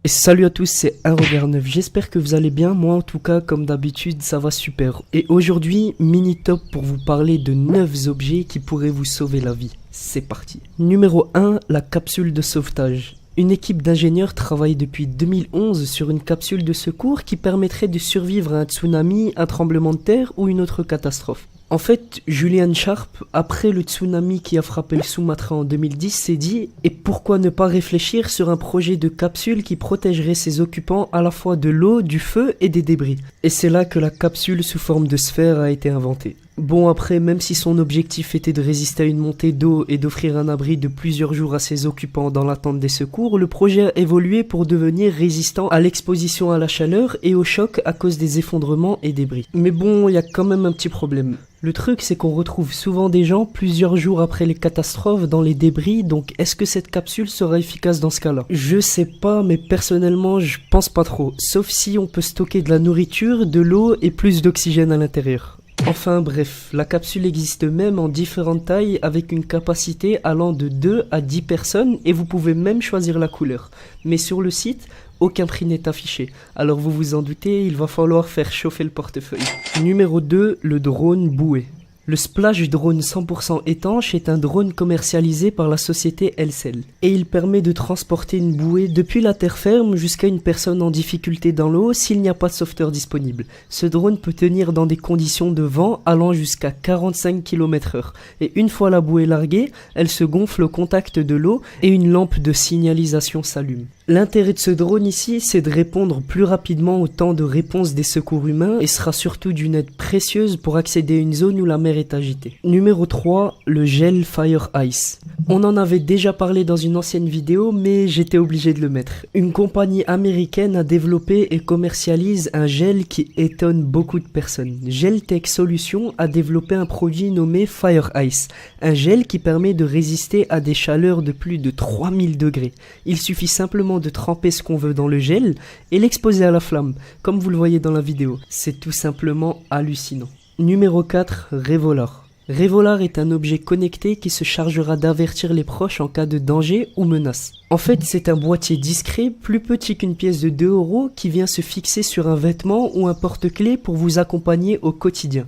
Et salut à tous, c'est Un Regard Neuf, j'espère que vous allez bien, moi en tout cas comme d'habitude ça va super. Et aujourd'hui, mini top pour vous parler de 9 objets qui pourraient vous sauver la vie. C'est parti. Numéro 1, la capsule de sauvetage. Une équipe d'ingénieurs travaille depuis 2011 sur une capsule de secours qui permettrait de survivre à un tsunami, un tremblement de terre ou une autre catastrophe. En fait, Julian Sharp, après le tsunami qui a frappé le Sumatra en 2010, s'est dit « Et pourquoi ne pas réfléchir sur un projet de capsule qui protégerait ses occupants à la fois de l'eau, du feu et des débris ?» Et c'est là que la capsule sous forme de sphère a été inventée. Bon après, même si son objectif était de résister à une montée d'eau et d'offrir un abri de plusieurs jours à ses occupants dans l'attente des secours, le projet a évolué pour devenir résistant à l'exposition à la chaleur et au choc à cause des effondrements et débris. Mais bon, il y a quand même un petit problème. Le truc, c'est qu'on retrouve souvent des gens plusieurs jours après les catastrophes dans les débris, donc est-ce que cette capsule sera efficace dans ce cas-là? Je sais pas, mais personnellement, je pense pas trop. Sauf si on peut stocker de la nourriture, de l'eau et plus d'oxygène à l'intérieur. Enfin bref, la capsule existe même en différentes tailles avec une capacité allant de 2 à 10 personnes et vous pouvez même choisir la couleur. Mais sur le site, aucun prix n'est affiché. Alors vous vous en doutez, il va falloir faire chauffer le portefeuille. Numéro 2, le drone bouée. Le Splash Drone 100% étanche est un drone commercialisé par la société Helcel. Et il permet de transporter une bouée depuis la terre ferme jusqu'à une personne en difficulté dans l'eau s'il n'y a pas de sauveteur disponible. Ce drone peut tenir dans des conditions de vent allant jusqu'à 45 km/h. Et une fois la bouée larguée, elle se gonfle au contact de l'eau et une lampe de signalisation s'allume. L'intérêt de ce drone ici, c'est de répondre plus rapidement au temps de réponse des secours humains et sera surtout d'une aide précieuse pour accéder à une zone où la mer est agitée. Numéro 3, le gel Fire Ice. On en avait déjà parlé dans une ancienne vidéo, mais j'étais obligé de le mettre. Une compagnie américaine a développé et commercialise un gel qui étonne beaucoup de personnes. Geltech Solutions a développé un produit nommé Fire Ice, un gel qui permet de résister à des chaleurs de plus de 3000 degrés. Il suffit simplement de tremper ce qu'on veut dans le gel et l'exposer à la flamme, comme vous le voyez dans la vidéo. C'est tout simplement hallucinant. Numéro 4, Revolar. Revolar est un objet connecté qui se chargera d'avertir les proches en cas de danger ou menace. En fait, c'est un boîtier discret, plus petit qu'une pièce de 2 € qui vient se fixer sur un vêtement ou un porte-clés pour vous accompagner au quotidien.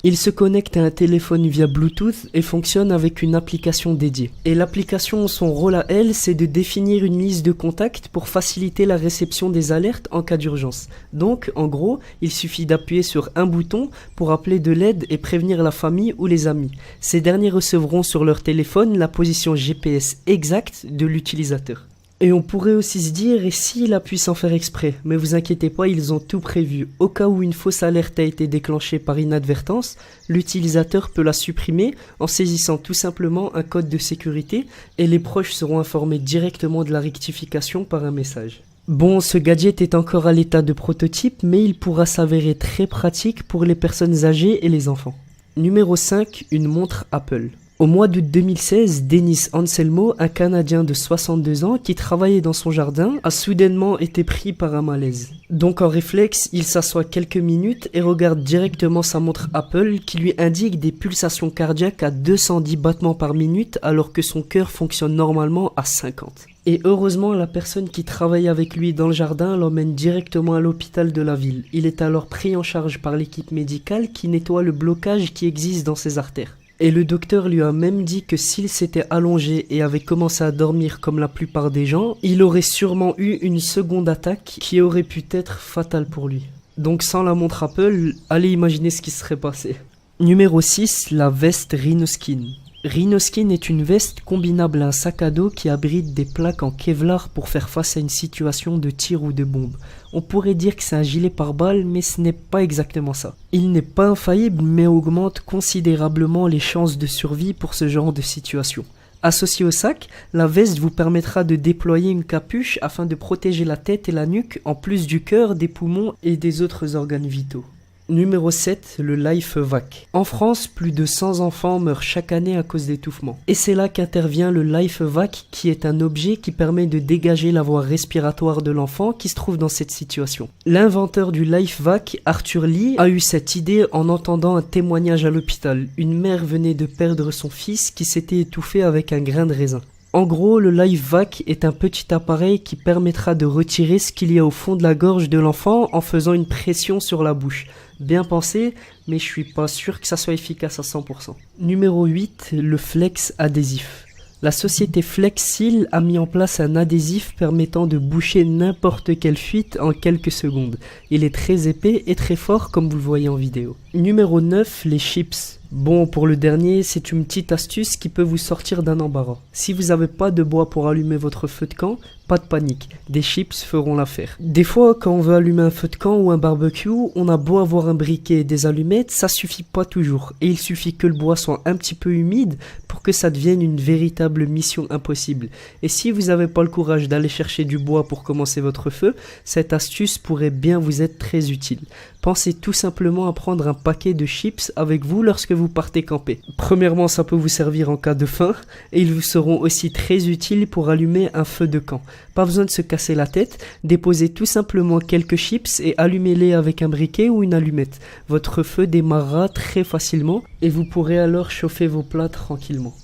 Il se connecte à un téléphone via Bluetooth et fonctionne avec une application dédiée. Et l'application, son rôle à elle, c'est de définir une liste de contacts pour faciliter la réception des alertes en cas d'urgence. Donc, en gros, il suffit d'appuyer sur un bouton pour appeler de l'aide et prévenir la famille ou les amis. Ces derniers recevront sur leur téléphone la position GPS exacte de l'utilisateur. Et on pourrait aussi se dire, et s'il appuie sans faire exprès? Mais vous inquiétez pas, ils ont tout prévu. Au cas où une fausse alerte a été déclenchée par inadvertance, l'utilisateur peut la supprimer en saisissant tout simplement un code de sécurité et les proches seront informés directement de la rectification par un message. Bon, ce gadget est encore à l'état de prototype, mais il pourra s'avérer très pratique pour les personnes âgées et les enfants. Numéro 5, une montre Apple. Au mois d'août 2016, Dennis Anselmo, un Canadien de 62 ans qui travaillait dans son jardin, a soudainement été pris par un malaise. Donc en réflexe, il s'assoit quelques minutes et regarde directement sa montre Apple qui lui indique des pulsations cardiaques à 210 battements par minute alors que son cœur fonctionne normalement à 50. Et heureusement, la personne qui travaille avec lui dans le jardin l'emmène directement à l'hôpital de la ville. Il est alors pris en charge par l'équipe médicale qui nettoie le blocage qui existe dans ses artères. Et le docteur lui a même dit que s'il s'était allongé et avait commencé à dormir comme la plupart des gens, il aurait sûrement eu une seconde attaque qui aurait pu être fatale pour lui. Donc sans la montre Apple, allez imaginer ce qui serait passé. Numéro 6, la veste Rhinoskin. Rhinoskin est une veste combinable à un sac à dos qui abrite des plaques en Kevlar pour faire face à une situation de tir ou de bombe. On pourrait dire que c'est un gilet pare-balles, mais ce n'est pas exactement ça. Il n'est pas infaillible, mais augmente considérablement les chances de survie pour ce genre de situation. Associé au sac, la veste vous permettra de déployer une capuche afin de protéger la tête et la nuque, en plus du cœur, des poumons et des autres organes vitaux. Numéro 7, le LifeVac. En France, plus de 100 enfants meurent chaque année à cause d'étouffement. Et c'est là qu'intervient le LifeVac, qui est un objet qui permet de dégager la voie respiratoire de l'enfant qui se trouve dans cette situation. L'inventeur du LifeVac, Arthur Lee, a eu cette idée en entendant un témoignage à l'hôpital. Une mère venait de perdre son fils qui s'était étouffé avec un grain de raisin. En gros, le LifeVac est un petit appareil qui permettra de retirer ce qu'il y a au fond de la gorge de l'enfant en faisant une pression sur la bouche. Bien pensé, mais je suis pas sûr que ça soit efficace à 100%. Numéro 8, le Flex adhésif. La société Flexseal a mis en place un adhésif permettant de boucher n'importe quelle fuite en quelques secondes. Il est très épais et très fort comme vous le voyez en vidéo. Numéro 9, les chips. Bon, pour le dernier, c'est une petite astuce qui peut vous sortir d'un embarras. Si vous n'avez pas de bois pour allumer votre feu de camp, pas de panique, des chips feront l'affaire. Des fois, quand on veut allumer un feu de camp ou un barbecue, on a beau avoir un briquet et des allumettes, ça suffit pas toujours. Et il suffit que le bois soit un petit peu humide pour que ça devienne une véritable mission impossible. Et si vous n'avez pas le courage d'aller chercher du bois pour commencer votre feu, cette astuce pourrait bien vous être très utile. Pensez tout simplement à prendre un paquet de chips avec vous lorsque vous partez camper. Premièrement, ça peut vous servir en cas de faim et ils vous seront aussi très utiles pour allumer un feu de camp. Pas besoin de se casser la tête, déposez tout simplement quelques chips et allumez-les avec un briquet ou une allumette. Votre feu démarrera très facilement et vous pourrez alors chauffer vos plats tranquillement.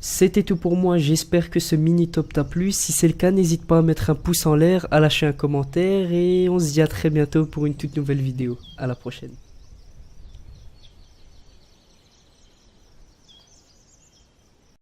C'était tout pour moi, j'espère que ce mini top t'a plu. Si c'est le cas, n'hésite pas à mettre un pouce en l'air, à lâcher un commentaire et on se dit à très bientôt pour une toute nouvelle vidéo. À la prochaine.